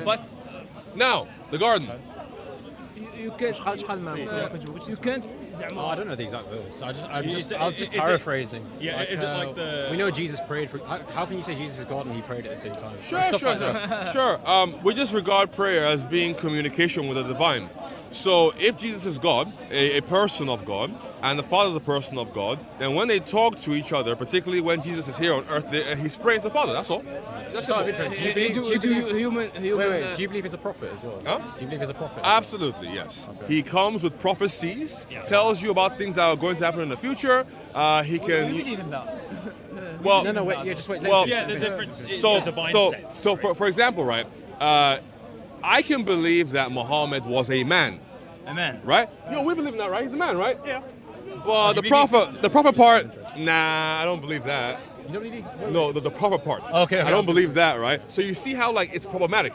But now the garden. You can't. You can't. Oh, I don't know the exact verse. I'm just paraphrasing. Yeah, is it like the? We know Jesus prayed for. How can you say Jesus is God and he prayed at the same time? Sure. Like Sure. We just regard prayer as being communication with the divine. So if Jesus is God, a person of God, and the Father is a person of God, then when they talk to each other, particularly when Jesus is here on earth, he's praying to the Father. That's all. That's out of interest. Do you believe? Human. Wait. Do you believe he's a prophet as well? Huh? Do you believe he's a prophet? Absolutely, yes. Okay. He comes with prophecies, tells you about things that are going to happen in the future. He can. believe in that. Well, No, wait. Yeah, just wait. Well, Yeah, the difference is so the divine sense. so for example, right? I can believe that Muhammad was a man. Amen. Right? Yo, we believe in that, right? He's a man, right? Yeah. But the proper part, nah, I don't believe that. You don't believe? No, the proper parts. Okay. I don't believe that, right? So you see how like it's problematic.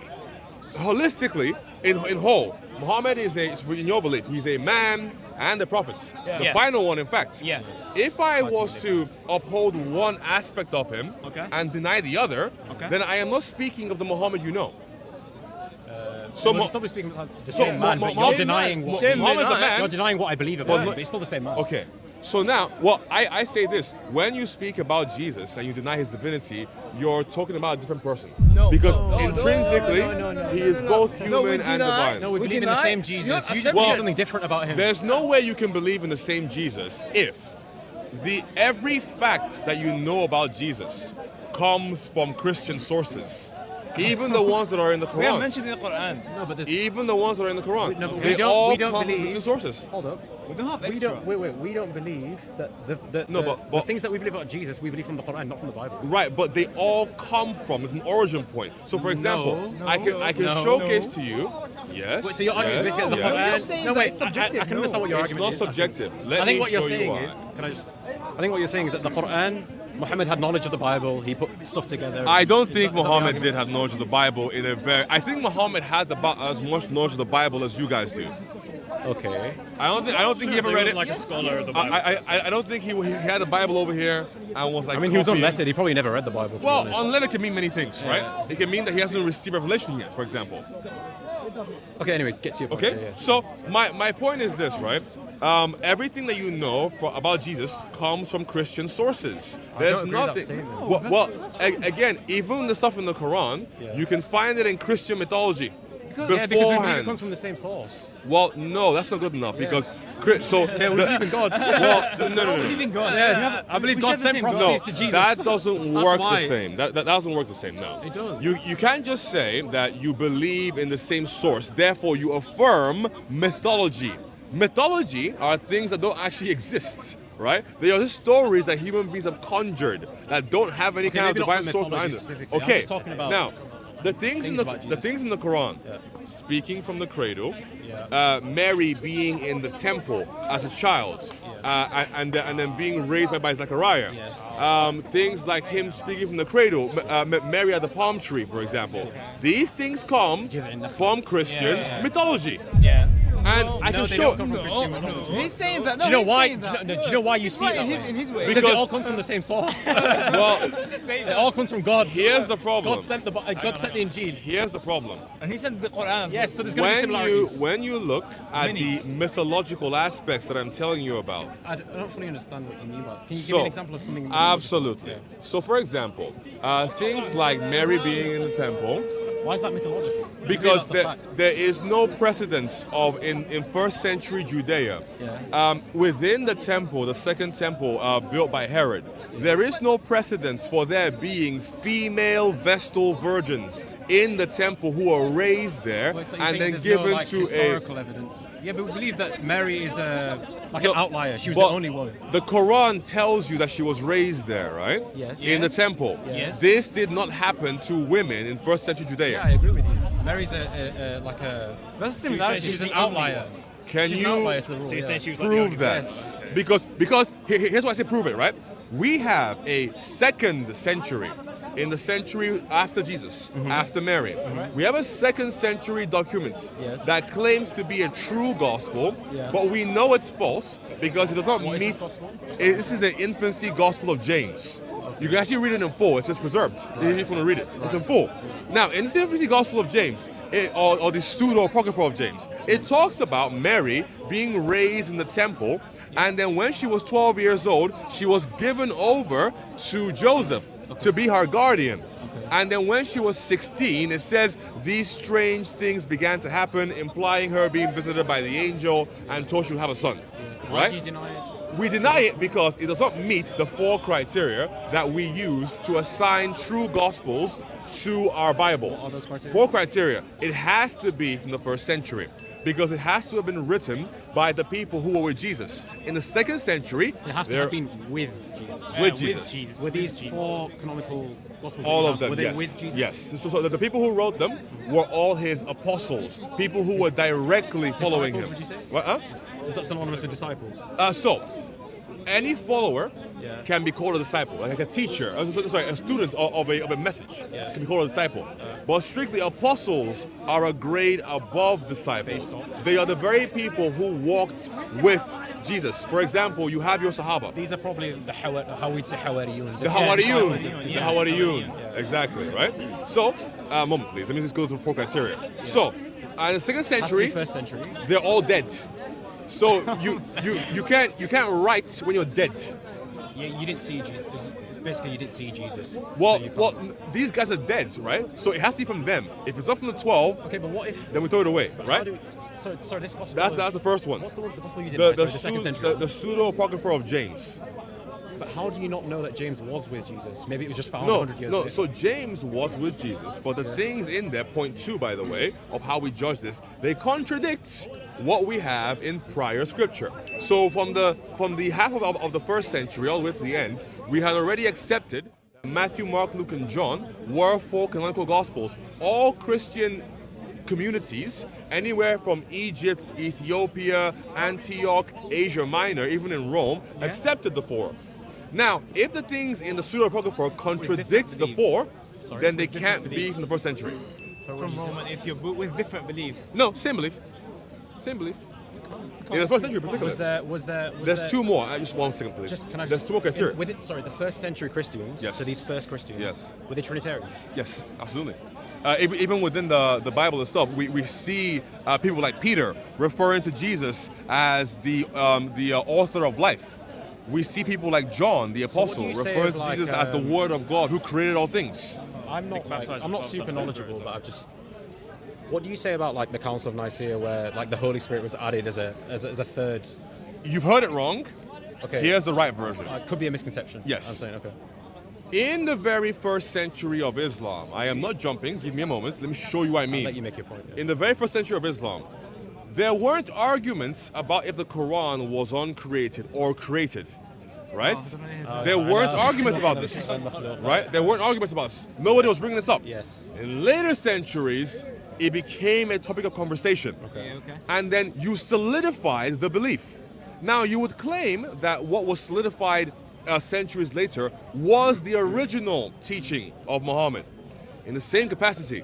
Holistically, in whole, Muhammad is in your belief, he's a man and the prophets. Yeah. The Yeah. final one, in fact. Yeah. If I was to uphold one aspect of him and deny the other, then I am not speaking of the Muhammad you know. So you're still speaking about the same man, but you're denying what you're denying what I believe about him, but it's still the same man. Okay. So now, well, I say this: when you speak about Jesus and you deny his divinity, you're talking about a different person. No. Because No. intrinsically, he is both human and divine. No, we believe in the same Jesus. You just Well, believe something different about him. There's no way you can believe in the same Jesus if every fact that you know about Jesus comes from Christian sources. Even the ones that are in the Quran. We are mentioned in the Quran. No, but even the ones that are in the Quran. No, but they we don't, all we don't come from believe. Christian sources. Hold up. We don't have We extra. don't. Wait. We don't believe that the things that we believe about Jesus, we believe from the Quran, not from the Bible. Right, but they all come from. It's an origin point. So, for example, I can showcase to you. Yes. Wait, so your argument is basically the Quran. You're saying No, that wait. it's subjective. I can understand what your It's argument not is. subjective. I think what you're show you saying why. is. I think what you're saying is that the Quran, Muhammad had knowledge of the Bible. He put stuff together. I don't think Is that the Muhammad argument? did have knowledge of the Bible in a very. I think Muhammad had about as much knowledge of the Bible as you guys do. Okay. I don't think he ever read it. Like a scholar of the Bible. I don't think he had the Bible over here and was like. I mean, he was copying. unlettered. He probably never read the Bible. To be Well, honest. unlettered can mean many things, right? Yeah. It can mean that he hasn't received revelation yet, for example. Okay. Anyway, get to your point. Okay. Yeah. So my point is this, right? Everything that you know about Jesus comes from Christian sources. There's don't agree with that nothing. statement. Well, again, even the stuff in the Quran, you can find it in Christian mythology. Yeah, because we believe Beforehand. it comes from the same source. Well, no, that's not good enough because so Yeah, we believe in God. well, no. believe in God. Yes, I believe God sent No, prophecies to Jesus. that doesn't work the why. same. That doesn't work the same. No, It does. You can't just say that you believe in the same source. Therefore, you affirm mythology. Mythology are things that don't actually exist. Right? They are just stories that human beings have conjured that don't have any kind of maybe not divine for source mythology behind them. specifically. I'm Okay. just talking about Now, the things in things about the Jesus. things in the Quran, speaking from the cradle, Mary being in the temple as a child, and then being raised by Zechariah. Yes. Things like him speaking from the cradle, Mary at the palm tree, for example. These things come from Christian mythology. Yeah. And I can they show don't come from Christian mythology. He's saying that. Do you know why? Do you know why you see it that in way? his way. Because it all comes from the same source. well, It all comes from God. here's the problem. God sent the Injil. Here's the problem. And he said the Quran as Yes, so there's going to be similarities. When you look at the mythological aspects that I'm telling you about, I don't fully understand what you mean by. Can you give So, me an example of something? absolutely. So, for example, things like Mary being in the temple, Why is that mythological? because That's a fact. there is no precedence of in first century Judea. Within the temple, the second temple built by Herod, there is no precedence for there being female Vestal virgins in the temple who are raised there Well, so you're and saying then there's given no, like, to historical evidence. Yeah, but we believe that Mary is an outlier. She was But the only one. The Quran tells you that she was raised there, right? Yes. In the temple. Yes. This did not happen to women in first century Judea. Yeah, I agree with you. Mary's like a. That's similar. She's an outlier. Can She's an you outlier to the rule. So you're saying she was prove like the only that? Because here's why I say prove it, right? We have a second century. In the century after Jesus, after Mary, we have a second century document Yes. that claims to be a true gospel, Yeah. but we know it's false because it does not What is meet. this gospel? This is the infancy gospel of James. You can actually read it in full. It's just preserved. If you want to read it, it's in full. Now, in the Gospel of James, or the pseudo-apocrypha of James, it talks about Mary being raised in the temple, and then when she was 12 years old, she was given over to Joseph to be her guardian. And then when she was 16, it says these strange things began to happen, implying her being visited by the angel and told she would have a son. Why Right? do you deny it? We deny it because it does not meet the 4 criteria that we use to assign true gospels to our Bible. What are those criteria? 4 criteria. It has to be from the 1st century because it has to have been written by the people who were with Jesus. In the 2nd century, It has to have been with Jesus. with Jesus. Were these 4 canonical gospels? All that of them, were they yes. with Jesus? Yes. So the people who wrote them were all his apostles, people who were directly following him. Disciples, would you say? What, huh? Is that synonymous with disciples? So, any follower Yeah. can be called a disciple, like a teacher, a student of a message Yes. can be called a disciple. But strictly, apostles are a grade above disciples. Based on? They are the very people who walked with Jesus. For example, you have your Sahaba. These are probably the how we'd say Hawariyun. The Hawariyun. Hawariyun. Yeah, The Hawariyun. Hawariyun. Exactly, right? So, moment please, let me just go to the 4 criteria. So, in the 2nd Has to be century, 1st century. they're all dead. So you can't write when you're dead. You didn't see Jesus. It's basically, you didn't see Jesus. Well, so you can't- well, these guys are dead, right? So it has to be from them. If it's not from the 12, Okay, but what if? then we throw it away, How right? do we, so this gospel. That's the first one. What's the gospel using? The, The 2nd century. the pseudo-apocrypha of James. But how do you not know that James was with Jesus? Maybe it was just found No, 100 years no. later. So James was with Jesus, but the things in there point to, by the way, of how we judge this. They contradict what we have in prior scripture. So from the half of the 1st century all the way to the end, we had already accepted that Matthew, Mark, Luke, and John were 4 canonical gospels. All Christian communities, anywhere from Egypt, Ethiopia, Antioch, Asia Minor, even in Rome, accepted the 4. Now, if the things in the pseudo-apocrypha contradict the 4, then they can't be from the 1st century. From Roman Ethiopia with different beliefs. No, same belief. Same belief. In the 1st century in particular. Was there? There's 2 more. Just 1 second, please. Just can I There's just 2 more criteria. With it, sorry, the 1st century Christians. Yes. So these first Christians. Yes. Were they Trinitarians? Yes, absolutely. Even within the Bible itself, we see people like Peter referring to Jesus as the author of life. We see people like John, the So what do apostle, you say referring of, to like, Jesus as the Word of God who created all things. I'm not super knowledgeable, but I've just. What do you say about like the Council of Nicaea, where like the Holy Spirit was added as a third? You've heard it wrong. Okay. Here's the right version. Could be a misconception. Yes. I'm saying okay. In the very 1st century of Islam, I am not jumping, give me a moment, let me show you what I mean. Let you make your point. Yeah. In the very 1st century of Islam, there weren't arguments about if the Quran was uncreated or created, right? There weren't arguments about this, right? There weren't arguments about this. Nobody was bringing this up. Yes. In later centuries, it became a topic of conversation. Okay. And then you solidified the belief. Now, you would claim that what was solidified centuries later was the original teaching of Muhammad. In the same capacity,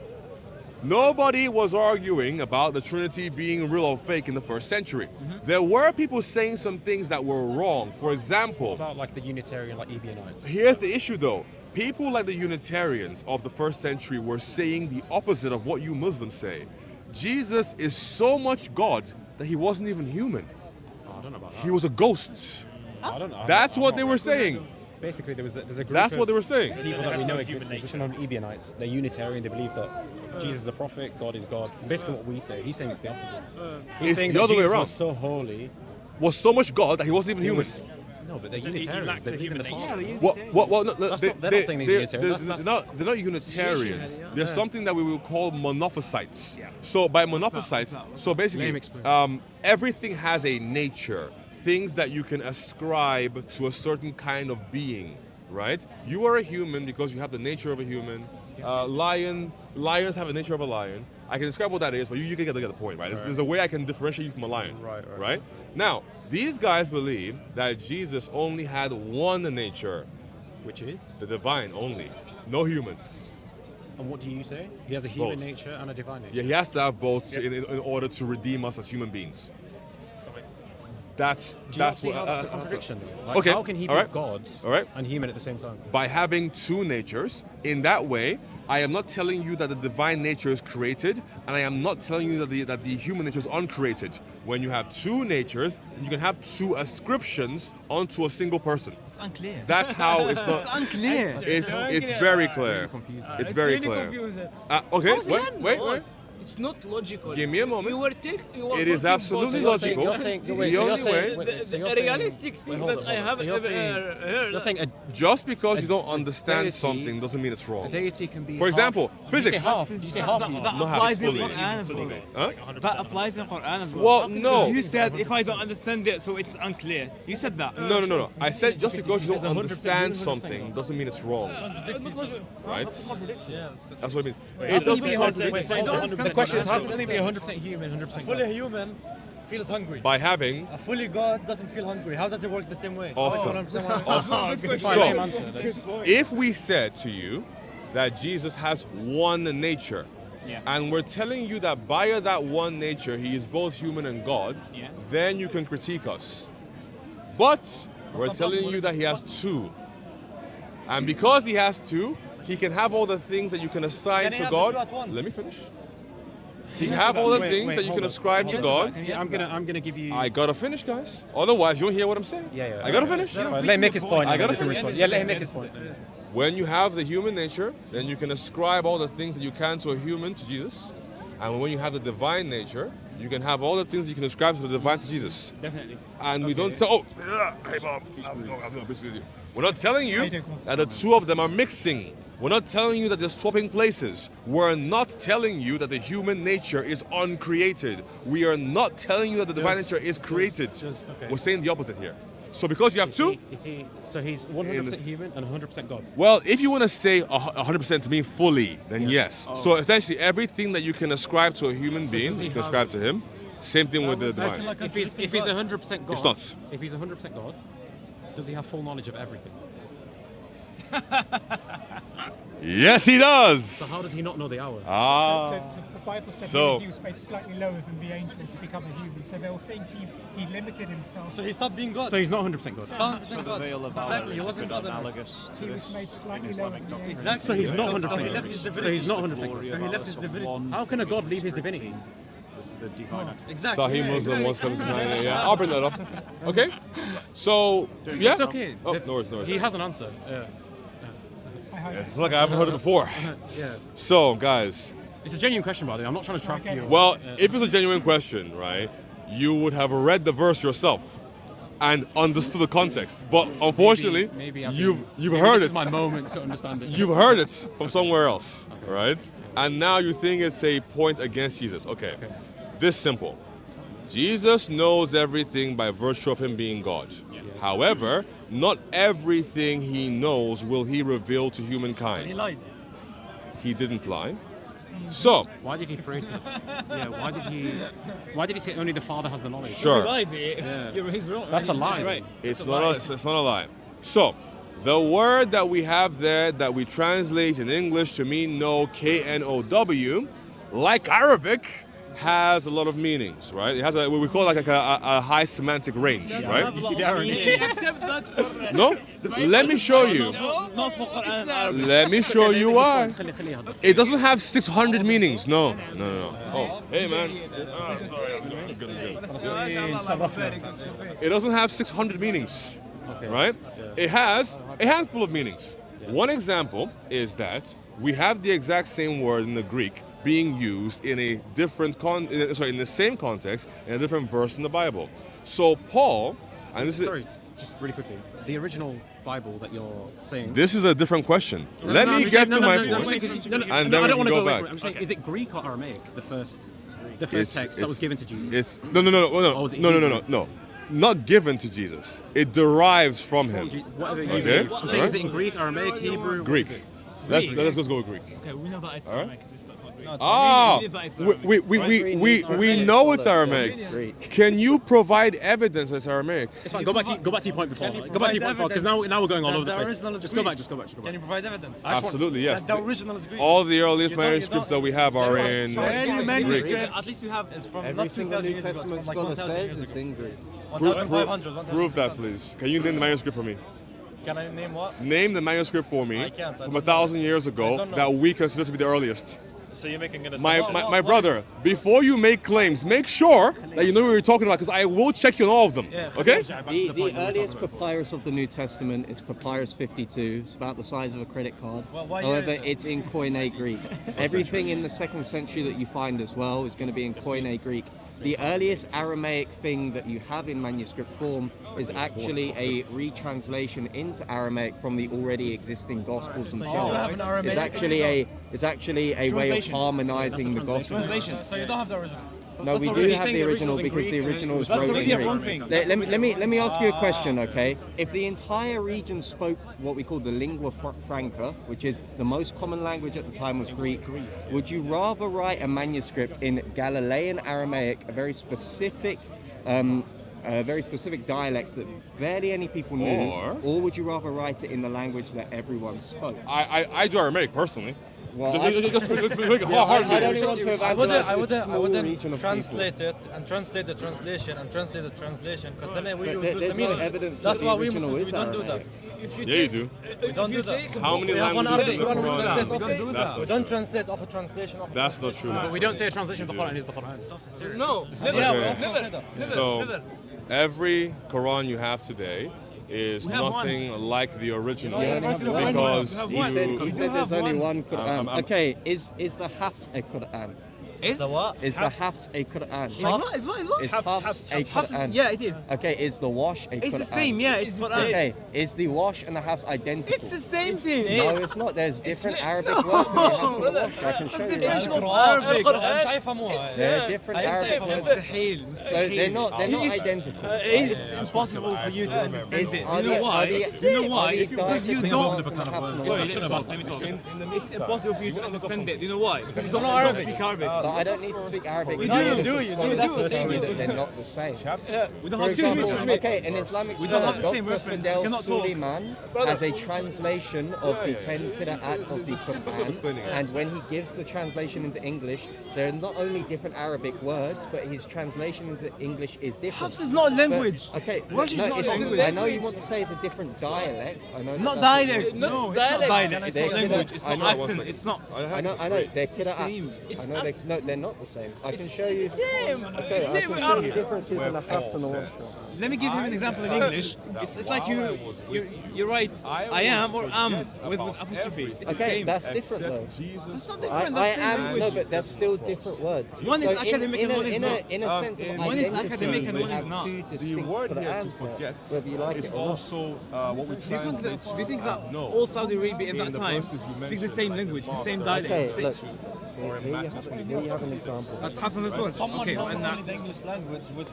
nobody was arguing about the Trinity being real or fake in the 1st century. There were people saying some things that were wrong. For What example, about like the Unitarian, like Ebionites? here's the issue though. People like the Unitarians of the 1st century were saying the opposite of what you Muslims say. Jesus is so much God that he wasn't even human. Oh, I don't know about that. He was a ghost. I don't know. That's what they were saying. Basically, there's a group That's what they were saying. people that we know exist, which are known as Ebionites. They're Unitarian. They believe that Jesus is a prophet, God is God. Basically, what we say. He's saying it's the opposite. He's It's saying the that other way Jesus around. was so holy. Was so much God that he wasn't even he human. was- No, but they're Unitarians. They believe in the Father. Well, no, That's not- they're not saying they're Unitarian. they're not Unitarians. There's something that we will call monophysites. So by monophysites, so basically, Let him explain. everything has a nature, things that you can ascribe to a certain kind of being, right? You are a human because you have the nature of a human. Lions have the nature of a lion. I can describe what that is, but you can get the point, right? There's a way I can differentiate you from a lion, right? Now, these guys believe that Jesus only had one nature, Which is? the divine only, no human. And what do you say? He has a human Both. nature and a divine nature. Yeah, he has to have both in order to redeem us as human beings. That's Do you not that's see how that's a what. contradiction? Like, Okay, How can he be all right, God all right. and human at the same time? By having two natures. In that way, I am not telling you that the divine nature is created, and I am not telling you that the human nature is uncreated. When you have two natures, you can have two ascriptions onto a single person. It's unclear. That's how it's not. It's unclear. It's very clear. It's very really clear. confusing. Okay, How's wait, that wait, not? wait. It's not logical. Give me a moment. You were It is absolutely logical. You're saying, The wait, so only you're saying, way- wait, so the you're saying- realistic wait, thing hold that on, I hold on. have So you're saying, heard. you're saying Just because you don't a understand deity- something doesn't mean it's a wrong. deity can be For example, half, physics. Did you say half? That Not have applies in fully. Quran as well. Huh? That applies in Quran as well. Well, no. You said if I don't understand it, so it's unclear. You said that. No. I said just because you It's don't 100% understand 100% something doesn't mean it's wrong, right? That's what I mean. How It can he doesn't be 100%? contradict The question is, how can he be 100% human, 100% God? Fully human feels hungry. by having. A fully God doesn't feel hungry. How does it work the same way? Awesome. Awesome. It's fine, let him So, answer. That's- if we said to you that Jesus has one nature, Yeah. and we're telling you that by that one nature he is both human and God, Yeah. then you can critique us. But we're telling you that he has two. And because he has two, he can have all the things that you can assign Can he to have the God. two at once? Let me finish. He can have all the things that you can ascribe to God. See, I'm gonna give you. I gotta finish, guys. Otherwise, you don't hear what I'm saying. Yeah. I gotta finish. That's fine. Let him make his point. I and gotta then you can finish. respond. Yeah, let him make his point. When you have the human nature, then you can ascribe all the things that you can to a human to Jesus. And when you have the divine nature, you can have all the things you can ascribe to the divine to Jesus. Definitely. And we don't tell. Oh, hey Bob, I was gonna bitch with you. We're not telling you that the two of them are mixing. We're not telling you that they're swapping places. We're not telling you that the human nature is uncreated. We are not telling you that the divine nature is created. okay. We're saying the opposite here. So because you have two, So he's 100% human and 100% God. well, if you want to say 100% to mean fully, then yes. So essentially, everything that you can ascribe to a human being, does he you can have- ascribe to him. Same thing with the divine. If he's 100% God, It's not. If he's 100% God, does he have full knowledge of everything? Yes, he does. So how does he not know the hour? Ah, So the Bible said So- he was made slightly lower than the angel to become a human. So there were things he limited himself. So he stopped being God. So he's not 100% God. 100% God. Exactly. He wasn't God. analogous to He was this made slightly in lower Islamic than the doctrine. angel. Exactly. So he's not 100% So he God. left his So divinity. he's not 100% God. So he left his divinity. How can a God leave his divinity? The divine attribute. Exactly. Sahih Muslim 179. Yeah, I'll bring that up. Okay. So yeah, It's okay. Oh, That's- no worries, no worries. He has an answer. It's like I haven't heard it before. Yeah. So guys, It's a genuine question, by the way. I'm not trying to trap you. well, if it's a genuine question, right, you would have read the verse yourself and understood the context. But unfortunately, maybe I've you've maybe heard this it. is my moment to understand it. You've heard it from somewhere else, right? And now you think it's a point against Jesus. Okay. This simple. Jesus knows everything by virtue of him being God. However, not everything he knows will he reveal to He humankind. lied. He didn't lie. So, Why did he create it? Yeah. Why did he say only the Father has the knowledge? sure. He's wrong. That's a lie. Right. It's not a lie. So, the word that we have there that we translate in English to mean know, K-N-O-W, like Arabic, has a lot of meanings, right? It has what we call like a high semantic range, right? Accept that for No? Let me show you. not for Quran and Arabic. Let me show you why. خليه يهضر. It doesn't have 600 meanings. No. Oh, hey man. It doesn't have 600 meanings, right? It has a handful of meanings. One example is that we have the exact same word in the Greek being used in a different in the same context in a different verse in the Bible. So Paul, and this is Sorry, just really quickly. The original Bible that you're saying. this is a different question. Let me get to my point, and then I we don't can want to go go away back. from it. I'm saying, is it Greek or Aramaic? The first It's- text that was given to Jesus. It's no, was it no. Not given to Jesus. It derives from him. Whatever you Okay. believe. I'm saying, Alright. is it in Greek, Aramaic, Hebrew? What Greek. is it? Let's go with Greek. Okay, we know that it's All right. Arabic. It's not Greek. Ah, believe that it's we know it's Aramaic. Greek. Can you provide evidence it's Aramaic? It's fine. Go back to your point before. Can you Go back to your provide point because evidence now we're going all that over the the place. original is Just go Greek? back. Just go back. Can you provide evidence? Absolutely, yes. That the original is Greek. All the earliest You don't- manuscripts that we have are in Any Greek. manuscript, At least you have. is from Every not single 2,000 New years ago, it's Testament from like scholar 1,000 says years it's ago. in Greek. 1,500, Prove that, 1,600. please. Can you name the manuscript for me? Can I name what? Name the manuscript for me I can't, I from don't 1,000 years I ago don't know. that we consider to be the earliest. So you're making an My, assumption. my brother, before you make claims, make sure that you know what you're talking about because I will check you on all of them. Okay? The earliest papyrus of the New Testament is Papyrus 52. It's about the size of a credit card. Well, why year However, is it? it's in Koine Greek. Everything in the 2nd century that you find as well is going to be in Koine Greek. The earliest Aramaic thing that you have in manuscript form is actually a retranslation into Aramaic from the already existing Gospels have themselves. an Aramaic It's actually a way of Translation. harmonizing the Gospels. Translation. So you don't have the original. No, we do already have saying the the original original's in because the Greek and original is that's wrote in already Greek. one thing. Let me ask you a question, okay? If the entire region spoke what we call the lingua franca, which is the most common language at the time was Greek, would you rather write a manuscript in Galilean Aramaic, a very specific dialects that barely any people knew, or would you rather write it in the language that everyone spoke? I do Aramaic personally. Well, Just make it hard. I don't want to I evangelize this small wouldn't region of translate it and translate the translation and translate the translation because then we But would lose the there's no meaning. evidence That's that why the we original Muslims is we don't do that. Aramaic. Yeah, you do. We don't do that. How many We have one languages Arabic in the Quran, we Quran? translate off it. That's We not don't translate off a translation of That's not true. But we don't say a translation of the Quran is the Quran. No, never. Yeah, Okay. we often say that. So every Quran you have today is have one. nothing like the original Yeah, because we have one. He said there's only one Quran. I'm- Okay, is the Hafs a Quran? Is The what? Is the Hafs a Quran? Is what? Is Hafs a Quran? Yeah, it is. Okay, is the wash a Quran? It's the same. Yeah, it's Quran. Okay, is the wash and the Hafs identical? It's the same thing. No, it's not. There's different Arabic words in the Hafs and the wash. I can show you. definition that. of Arabic. مش هيفهموها. There are different Arabic words. So they're not identical. It's impossible for you to understand it. Are You know the- why? are the- You know are why? the Because you diacritic don't. words in the Hafs and the Sorry, wash? let me talk. It's impossible for you to understand it. You know why? Because you don't know Arabic. Speak Arabic. But I don't need to speak Arabic. You do. That's the thing. They're not the same. We don't For have example, okay, an Islamic We don't scholar, have the same Dr. reference. Fidel We cannot talk. Suleiman, has a translation of the 10 qira'at of the Quran, and when he gives the translation into English, there are not only different Arabic words, but his translation into English is different. Hafs is not a But- language. okay, Wash is not a language. I know you want to say it's a different dialect. I know Not that's what dialect. you No, want. it's not dialect. It's They're not language. It's I not know. accent. It's not. I know, they're qira'ats. same. I know they're not the same. I can show you. It's the same. Okay, I can show you differences in the Hafs and the wash. Let me give you an example in English. It's like you write I am or am with apostrophe. It's the Okay, same. that's different though. That's not I different. That's the same am language. no, but they're still different words. One is academic and one is not. In a sense of One is identity, academic and we one is have not. two The distinct word here to Qur'ans there, forget whether you like is it or not. also what we Do you think translate. that? Do you think that No. all Saudi Arabia in that the time verses you speak the mentioned, same like language, the the same Father. dialect? Okay, look. Here you have an example. That's Hafs and that's one. Okay, Only and the English language would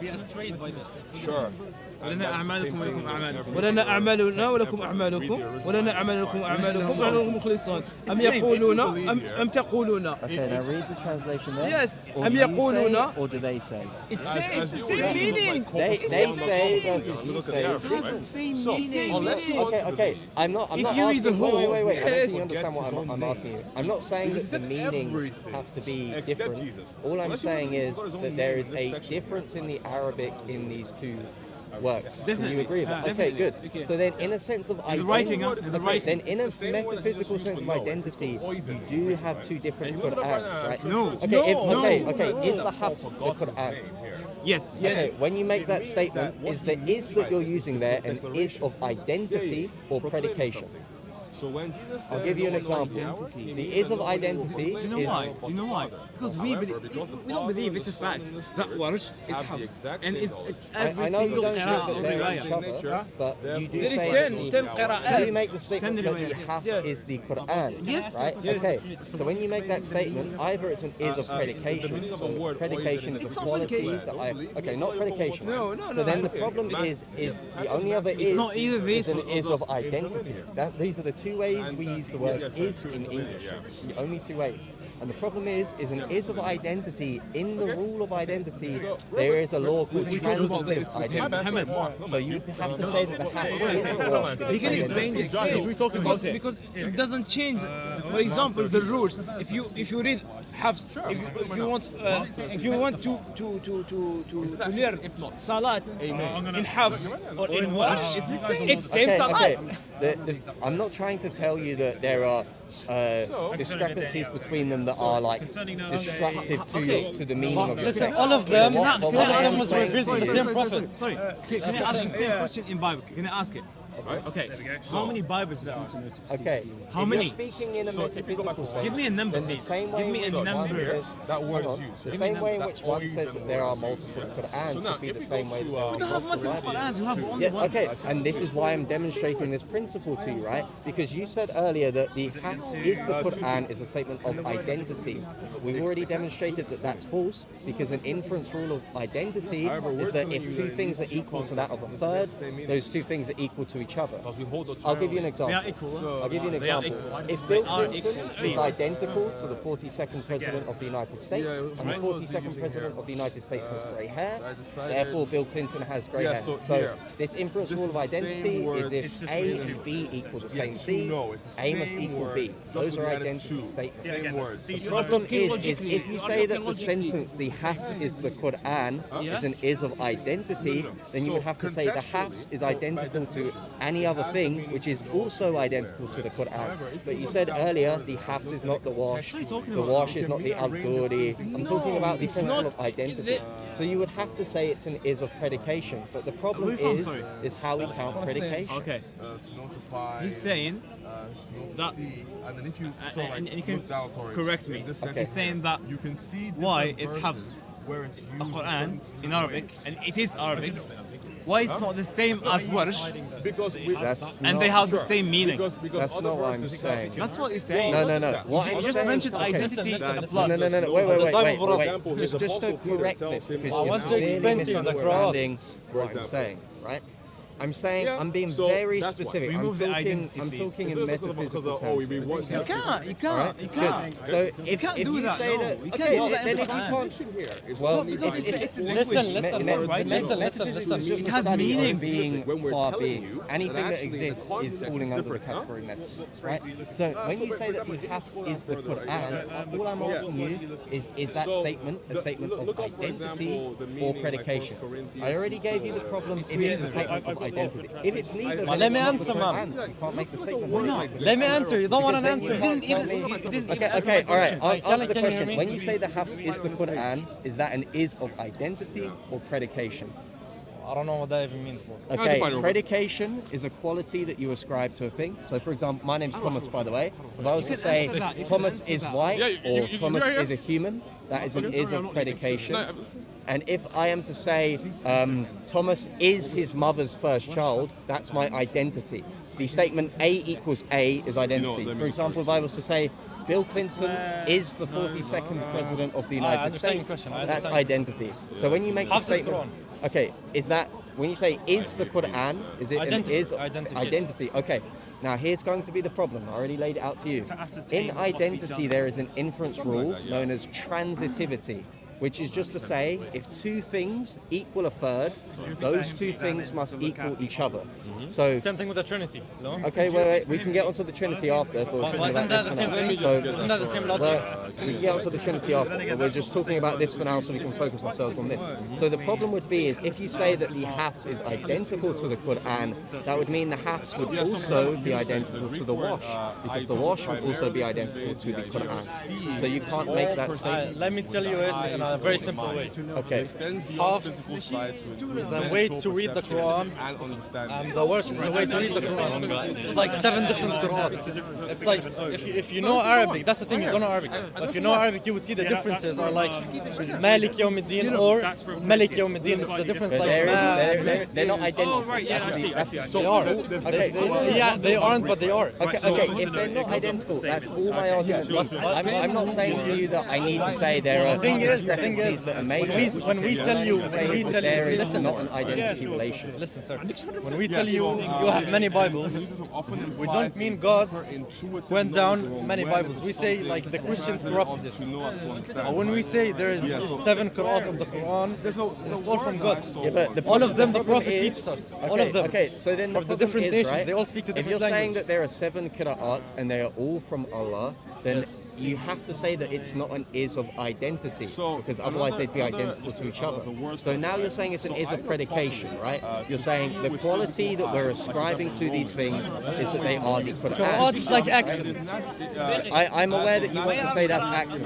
be astray by this. Sure. ولنا أعمالكم ولكم أعمالكم. ولنا أعمالنا ولكم أعمالكم ولنا أعمالكم أعمالكم ونحن مخلصون أم يقولون أم تقولون Okay, now read the translation there. Yes. Or أم do you say يقولون or do they say? It says the same meaning. They say versus you say. It has the same meaning. Okay. I'm not If asking. you read the whole- Wait. I don't Yes. think you understand what I'm asking you. I'm not saying that the meanings have to be different. All I'm saying is that there is a difference in the Arabic in these two works. Can you Definitely. agree with that? Okay, Definitely. good. Okay. So then, in a sense of identity, writing, in the writing. then in a metaphysical sense of identity, you do have two different Qur'ans, right? No. Okay. No. Okay. Is the Hafs the Qur'an? Yes. Okay, when you make that statement, is the is that you're using there an is of identity or predication? So when Jesus said, I'll give you an example. The is of identity You know is why? You know why? Because we don't believe it's a fact that Warsh is Hafs and it's every I know you single don't show qira'ah that of they're each riwayah. other, but you do There is say 10 that qira'at. you make the statement that the Hafs is the Quran, Yes. right? Okay, so when you make that statement, either it's an is of predication, so predication is a It's not quality predication. that I, okay, not predication. No. So then the problem is the only other It's not either is this an or is of identity. These are the two two ways we use the word is in English. It's the only two ways. And the problem is an is of identity. In the rule of identity, there is a law called transitive identity. So you have to say that the has is the You can explain this. We're talking about it. Because it doesn't change. For example, the rules. If you read Hafs, if you want to learn Salat in Hafs or in Wash, it's the same. It's same Salat. I'm not trying to tell you that there are discrepancies between them that are like destructive to the meaning of the Listen, text. all of them But what I'm was saying revealed to to the you- same prophet. Sorry, can I ask the same question in Bible? Can I ask it? Okay, how many Bibles there are? Okay. How if many? You're speaking in a metaphysical sense. Give me a number, then the please. same way Give me in a which one number. says- That word hold is on. used. The Give me same a way in number. which one says that there are multiple Qur'ans now, could be if the we same go way to, that there are We don't have multiple multiple Qur'ans, you have only Yeah, one. okay, and this is why I'm demonstrating this principle to you, right? Because you said earlier that the Hafs is the Quran is a statement of identity. We've already demonstrated that that's false because an inference rule of identity is that if two things are equal to that of a third, those two things are equal to each other. I'll give you an example. They are equal. I'll give you an They are example. equal. If Bill They are Clinton equal. is identical to the 42nd President of the United States, and the 42nd President of the United States has grey hair, therefore Bill Clinton has grey hair. So this inference rule of identity is if A and B equal the same C, A must equal B. Those are identity statements. Same words. The problem is if you say that the sentence the Hafs is the Quran is an is of identity, then you would have to say the Hafs is identical to any other thing which is also identical to the Quran. But you said earlier the Hafs is not the Wash, the Wash is not the Al-Duri. I'm talking about the principle of identity. So you would have to say it's an is of predication. But the problem is how we count predication. Okay, To notify. he's saying that, And then if you and you can look down, sorry, correct me. in this Okay. He's saying that you can see why different is verses Hafs where it's a used Quran in Arabic, phrase. and it is Arabic. Why it's not the same as Warsh, Because and they have the same meaning? That's not what I'm saying. That's what you're saying. No. What You I'm just saying, mentioned okay. identity plus. No. Wait. example, Just the to Apostle Peter correct tells this him because I you're want to clearly explain to you the misunderstanding what I'm example. saying, right? I'm saying Yeah, I'm being so very that's why. specific. I'm Remove the talking, identity, I'm please. talking in It's metaphysical also terms. we want You can't. You can't. You can't. Good. So if can't do you that, say no. that, You can't okay, do that then in if you the can't, well, because it's a Listen, language. listen, listen. It has meaning. Being When we're part telling being. you Anything that that actually the exists is context falling is under the different, category of metaphysics, right? So when you say that the Hafs is the Quran, all I'm asking you is that statement a statement of identity or predication? I already gave you the problem if it's a statement of identity. If it's neither, then let me it's not the answer, man. Quran. You can't make the statement. Why not? Let me answer. You don't want an Because answer. then you can't tell me- Okay, all right. Answer the question. When you say the Hafs is the Quran, is that an is of identity or predication? I don't know what that even means, bro. Okay, define it. predication is a quality that you ascribe to a thing. So, for example, my name's Thomas, by the way. If I was to say answer that. You Thomas can is answer that. white Yeah, or you- Thomas yeah. is a human, that is an is of predication. No, And if I am to say Thomas is his mother's first child, that's my identity. The statement A equals A is identity. that For means example, if I was to say Bill Clinton is the 42nd president of the United understand your States, question. I that's understand. identity. So when you make the Hafs is statement, okay, is that when you say is the Quran, is it Identity. an is Identity. identity? Okay. Now here's going to be the problem. I already laid it out to you. In identity, there is an inference rule known as transitivity, which is just to say if two things equal a third, those two things must equal each other. So Same thing with the Trinity, no? okay, wait, we can get onto the Trinity after. But we're talking Isn't about that this the for same now. thing? So- Isn't that the same logic? well, we can get onto the Trinity after, but we're just talking about this for now so we can focus ourselves on this. So the problem would be is if you say that the Hafs is identical to the Quran, that would mean the Hafs would also be identical to the Wash, because the Wash would also be identical to the Quran. So you can't make that statement. Let me tell you it in a very simple way. Okay. Hafs is a way to read the Quran, and understand. and the Warsh is a way to read the Quran. It's like 7 different Qur'ans. It's like if you know Arabic, that's the thing, you don't know Arabic. But if you know Arabic, you would see the differences are like Malik Yawm al-Din or Malik Yawm al-Din. It's the difference like They're not identical. they are. Yeah, they aren't, but they are. Okay, if they're not identical, that's all my argument. I'm not saying to you that I need to say there are The thing is, discrepancies that are made. when we tell you, there is listen, not an identity relation. Listen, sir. When we tell you you have many Bibles, we don't mean God went down many Bibles. We say like the Christians corrupted it. Or when we say there is 7 Qur'an of the Quran, it's all from God. Yeah, but all of them the Prophet teaches us. All of them. Okay, so then from the different nations, right? they all speak to If different you're saying languages. that there are 7 qira'at and they are all from Allah, then you have to say that it's not an is of identity, because otherwise they'd be identical to each other. So now you're saying it's an is of predication, right? You're saying the quality that we're ascribing to these things is that they are the Qur'an. Qur'an's like accidents. I'm aware that you want to say that's accents.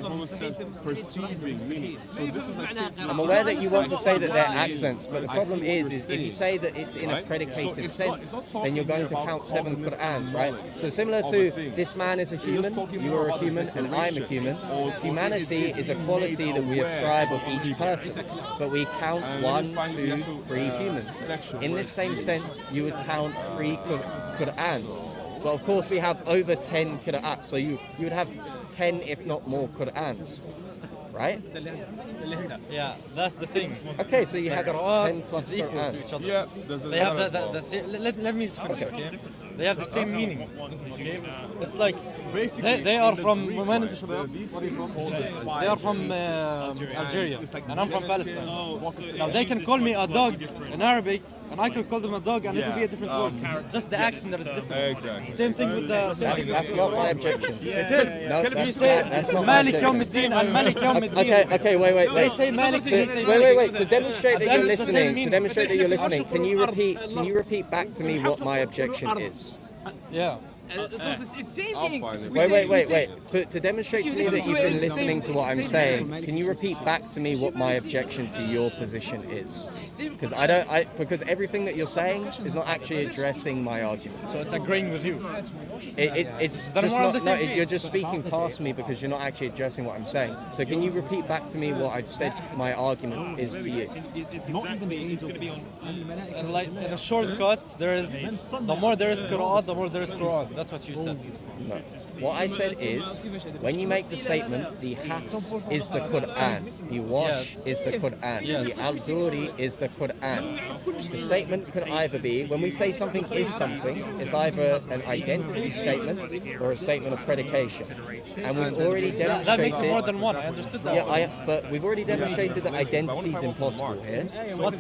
I'm aware that you want to say that they're accents, but the problem is if you say that it's in a predicative sense, then you're going to count 7 Qur'ans, right? So similar to this man is a human, you are a human, and I'm a human. Humanity is a quality that we ascribe of each person, but we count 1, 2, 3 humans. In this same sense, you would count 3 Qur'ans. But of course we have over 10 Qur'ats, so you would have 10 if not more Qur'ans, right? Yeah, that's the thing. Okay, so you have 10 plus equal to Qur'ans. each other. Yeah, They have the same, let me finish, okay? They have the same meaning, okay? It's like, they are from, where are you from? They are from Algeria, and I'm from Palestine. Now they can call me a dog in Arabic, and I could call them a dog, and it will be a different word. It's just the accent that is different. Exactly. Same thing with the... That's not my objection. It is. No, You say that's not my Malik objection. Yawm al-Din and Malik Yawm al-Din. Okay, wait. They say Malik, they say Malik. Wait. To demonstrate that you're That is the same listening, meaning. can you repeat back to me what my objection is? Yeah. It's same I'll thing. find it. Wait. To demonstrate to me that you've been listening to what I'm saying, can you repeat back to me what my objection to your position is? Because everything that you're saying is not actually addressing my argument. So it's agreeing with you. It's Then just we're on the not, same no, page. you're just speaking past me because you're not actually addressing what I'm saying. So can you repeat back to me what I've said my argument is to you? And like in a shortcut, there is the more there is Qur'an, the more there is Qur'an. That's what you said. No. What I said is, when you make the statement, the hafs is the Qur'an, the wash is the Qur'an, the al-duri is the Qur'an. The statement could either be, when we say something is something, it's either an identity statement or a statement of predication. And we've already demonstrated... That makes it more than one, I understood that. Yeah, but we've already demonstrated that identity is impossible here.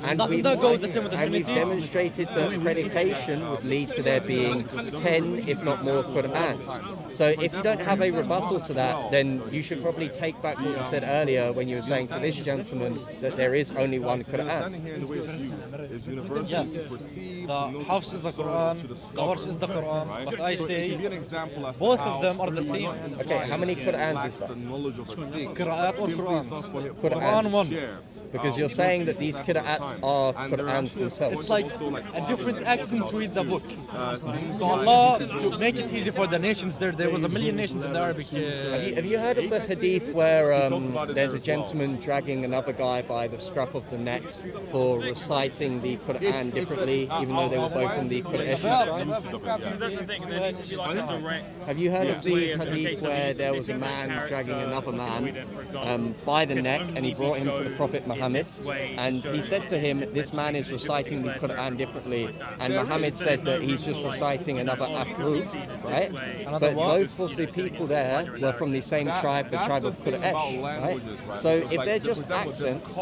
And doesn't that go the same with the we've Trinity? demonstrated that predication would lead to there being 10, if not more, Qur'ans. So if you don't have a rebuttal to that, then you should probably take back what you said earlier when you were saying to this gentleman that there is only one Qur'an. Yes, the Hafs is the Quran, the Warsh is the Quran, but I say both of them are the same. Okay, how many Qur'ans is that? Qira'at or Qur'ans? Qur'ans. one. Because you're saying that these Qur'ats are Qur'ans themselves. It's like a different accent to read the book. So Allah, to make it easy for the nations, there was a million nations in the Arabic. Have you heard of the hadith where there's a gentleman dragging another guy by the scruff of the neck for reciting the Qur'an differently, even though they were both from the Quraysh tribe? Have you heard of the hadith where there was a man dragging another man by the neck and he brought him to the Prophet Muhammad and he said to him, this man is reciting the Qur'an differently, and Muhammad said that he's just reciting another afruf, right? But both of the people there were from the same tribe, the tribe of Quraysh, right? So if they're just accents,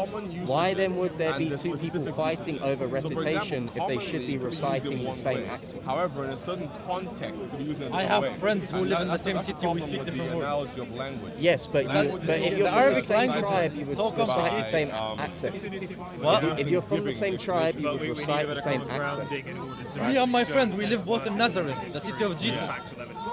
why then would there be two people fighting over recitation if they should be reciting the same accent? However, in a certain context, I have friends who live in the same city, we speak different words. Yes, but if you're the from Arabic the same language tribe, is you would so recite the complicated. same accent. What? If you're from the same tribe, you would recite the same accent. Me and my friend, we live both in Nazareth, the city of Jesus.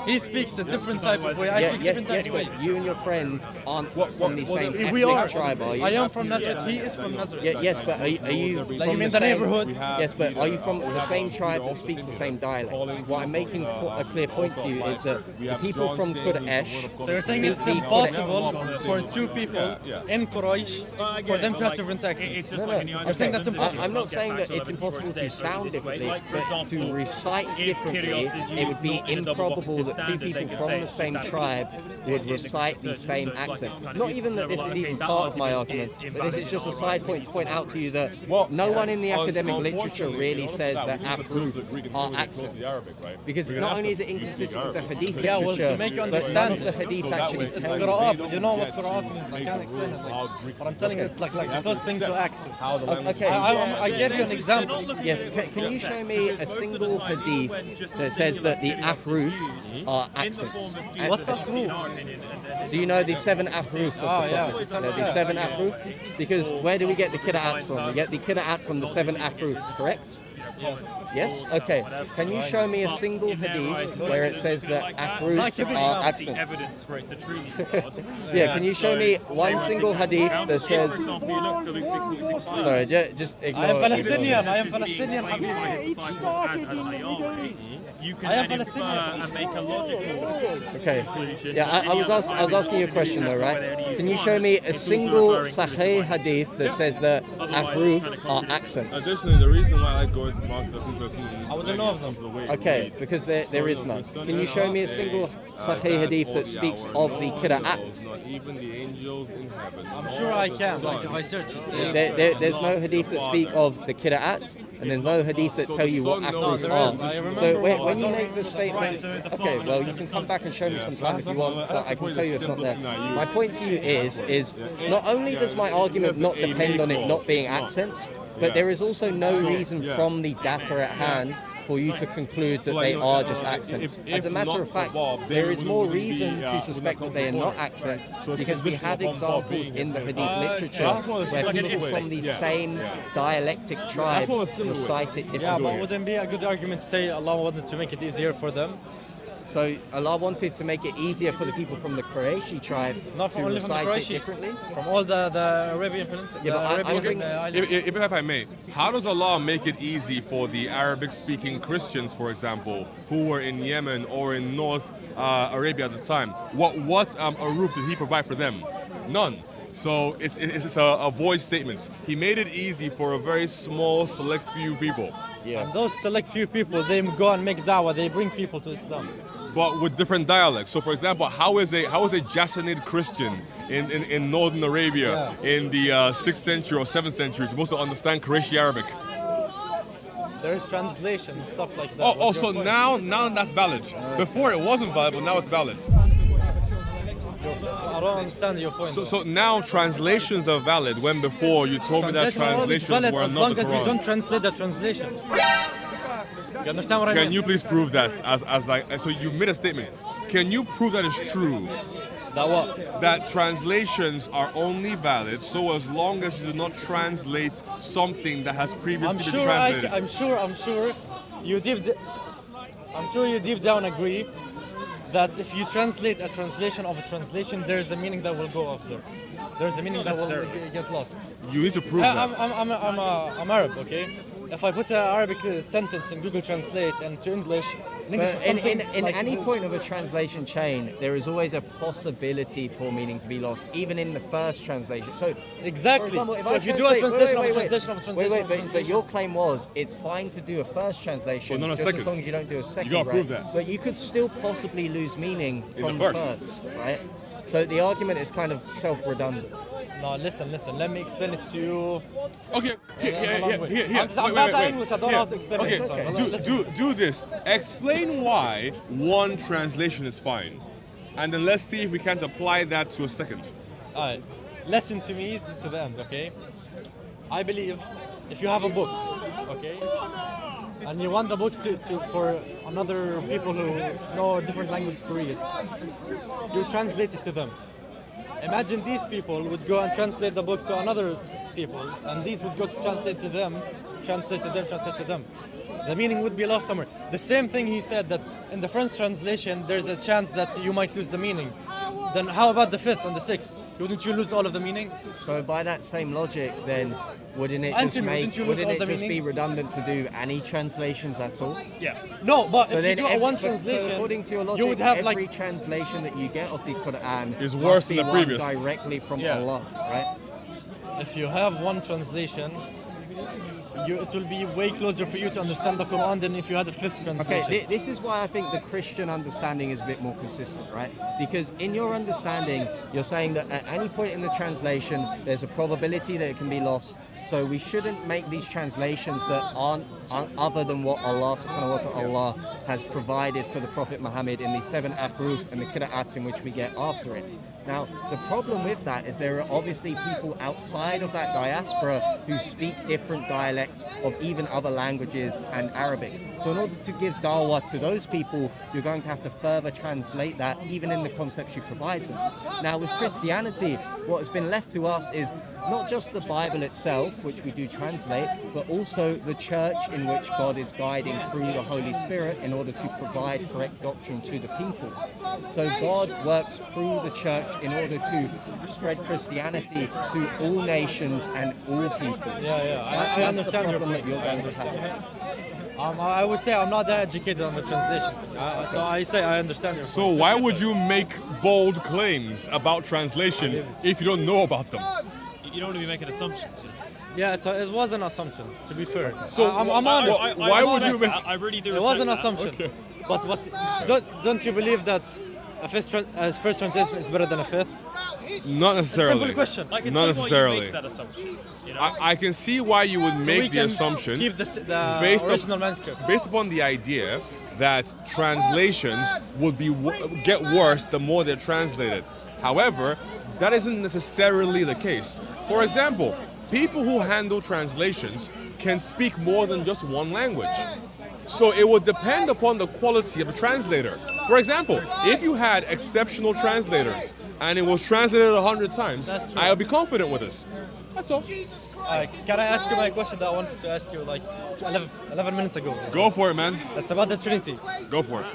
He speaks a different type of way, I speak different type of way. But you and your friend aren't from the same We are. ethnic tribe, are you? I am from Nazareth, he is from Nazareth. Yes, but are you Like from you mean the same, neighborhood? Yes, but are you from the same tribe that speaks the same dialect? What I'm making a clear point to you is that the people from Quraysh So you're saying it's speak the impossible for two people in Quraysh for them to have different accents. I'm saying that's impossible. I'm not saying that it's impossible to sound differently, but to recite differently, it would be improbable that two people from the same tribe would recite the same accents. Not even that this is even part of my argument, but this is just a side point to point out to you that no one in the academic literature really says that Afroof are accents. Because not only is it inconsistent with the Hadith literature, Yeah, well, to make you understand, the Hadith actually it's tell qira'at, but you know what qira'at means. I can't explain it. But I'm telling you, it's like the close thing to accents. Okay. I gave you an example. Yes, can you show me a single hadith that says that the Afroof are accents? What's Afroof? Do you know the 7 Afroof? Oh, yeah. The 7 Afroof? Because where do we get the Qira'at from? We get the Qira'at from the 7 Afroof, correct? Yes. Yes? Okay. Can you show me a single hadith where it says that Afroof are accents? Evidence for it to truly. Yeah, can you show me one single hadith that says... Sorry, just ignore I am Palestinian. I am Palestinian, Habibi. You can I am then infer Palestinian. and make a logical Okay. conclusion. Yeah, I was asking you a question though, right? Can you show me a single Sahih hadith that says that Afroof are accents? Additionally, the reason why I like going to Mark 13, I wouldn't know of them. Okay, because there is none. Can you show me a single Sahih hadith that speaks of the Qira'at? Even the angels in heaven. I'm sure I can, like if I search it. There's no hadith that speak of the Qira'at, and there's no hadith that tell you what Afroof are. So when you make the statement, okay, well you can come back and show me sometime if you want, but I can tell you it's not there. My point to you is not only does my argument not depend on it not being accents, but there is also no reason from the data at hand for you to conclude that they are just accents. As a matter of fact, there is more reason to suspect that they are not accents because we have examples in the Hadith literature where people from the same dialectic tribes recite it Yeah, but differently. wouldn't it be a good argument to say Allah wanted to make it easier for them? So Allah wanted to make it easier for the people from the Qurayshi tribe Not to from only from the recite it Qurayshi, differently. from all the Arabian Peninsula. Yeah, the but I'm Arabian bringing- islands. If I may, how does Allah make it easy for the Arabic-speaking Christians, for example, who were in Yemen or in North Arabia at the time? What Aroof did He provide for them? None. So it's a void statement. He made it easy for a very small, select few people. And those select few people, they go and make da'wah, they bring people to Islam. But with different dialects. So, for example, how is a Jassanid Christian in Northern Arabia in the 6th century or 7th century supposed to understand Qurayshi Arabic? There is translation, stuff like that. Oh, What's so your point? now that's valid. Before it wasn't valid, but now it's valid. I don't understand your point. So now translations are valid when before you told me that Translation are always translations valid were as not long the as you Quran. don't translate the translation. You understand what I mean? Can you please prove that? So you made a statement. Can you prove that it's true? That what? That translations are only valid so as long as you do not translate something that has previously been translated. I'm sure you deep down agree that if you translate a translation of a translation, there's a meaning that will go off there. There's a meaning that will get lost. You need to prove that. I'm Arab, okay? If I put an Arabic sentence in Google Translate and to English, But in any point of a translation chain, there is always a possibility for meaning to be lost, even in the first translation. So exactly. For example, So I if you do a translate- translation of a wait, translation of a translation of a but translation, your claim was it's fine to do a first translation, Well, not a just second. as long as you don't do a second. gotta right? prove that. But you could still possibly lose meaning In from the the first. first, right? So the argument is kind of self-redundant. no, listen. Let me explain it to you. Okay, here. I'm bad at English. I don't know how to explain Okay, it. So, listen. do this. Explain why one translation is fine, and then let's see if we can't apply that to a second. All right, listen to me to the end, okay? I believe if you have a book, okay, and you want the book for another people who know a different language to read it, you translate it to them. Imagine these people would go and translate the book to another people, and these would go to translate to them, translate to them. The meaning would be lost somewhere. The same thing he said that in the French translation, there's a chance that you might lose the meaning. Then how about the 5th and the 6th? Wouldn't you lose all of the meaning? So by that same logic, then wouldn't it Answer me, just wouldn't you lose all the be meaning? redundant to do any translations at all? Yeah. No, but So if you then do a one so translation, according to your logic, you would have every like translation that you get of the Quran Is must worse be than the one previous. directly from Yeah. Allah, right? if you have one translation, it will be way closer for you to understand the Quran than if you had a fifth translation. Okay, this is why I think the Christian understanding is a bit more consistent, right? Because in your understanding, you're saying that at any point in the translation, there's a probability that it can be lost. So we shouldn't make these translations that aren't other than what Allah subhanahu wa ta'ala has provided for the Prophet Muhammad in the 7 Ahruf and the Qira'at in which we get after it. Now, the problem with that is there are obviously people outside of that diaspora who speak different dialects of even other languages and Arabic. So in order to give dawah to those people, you're going to have to further translate that even in the concepts you provide them. Now, with Christianity, what has been left to us is not just the Bible itself, which we do translate, but also the church in which God is guiding through the Holy Spirit in order to provide correct doctrine to the people. So God works through the church in order to spread Christianity to all nations and all people. I understand your problem that you're going to have. I would say I'm not that educated on the translation. So I say I understand your point. So why would you make bold claims about translation if you don't know about them? You don't want to be making assumptions. Yeah, it was an assumption, to be fair. So I'm honest. Why would you make... I really do. It was an respect that. assumption. But don't you believe that a first translation is better than a fifth? Not necessarily. Simple question. I can Not see why you necessarily. make that assumption. You know? I can see why you would We make the can assumption keep the based original manuscript. based upon the idea that translations would get worse the more they're translated. However, that isn't necessarily the case. For example, people who handle translations can speak more than just one language. So it would depend upon the quality of the translator. For example, if you had exceptional translators and it was translated 100 times, I'll be confident with this. That's all. Can I ask you my question that I wanted to ask you like 11 minutes ago? Go for it, man. That's about the Trinity. Go for it.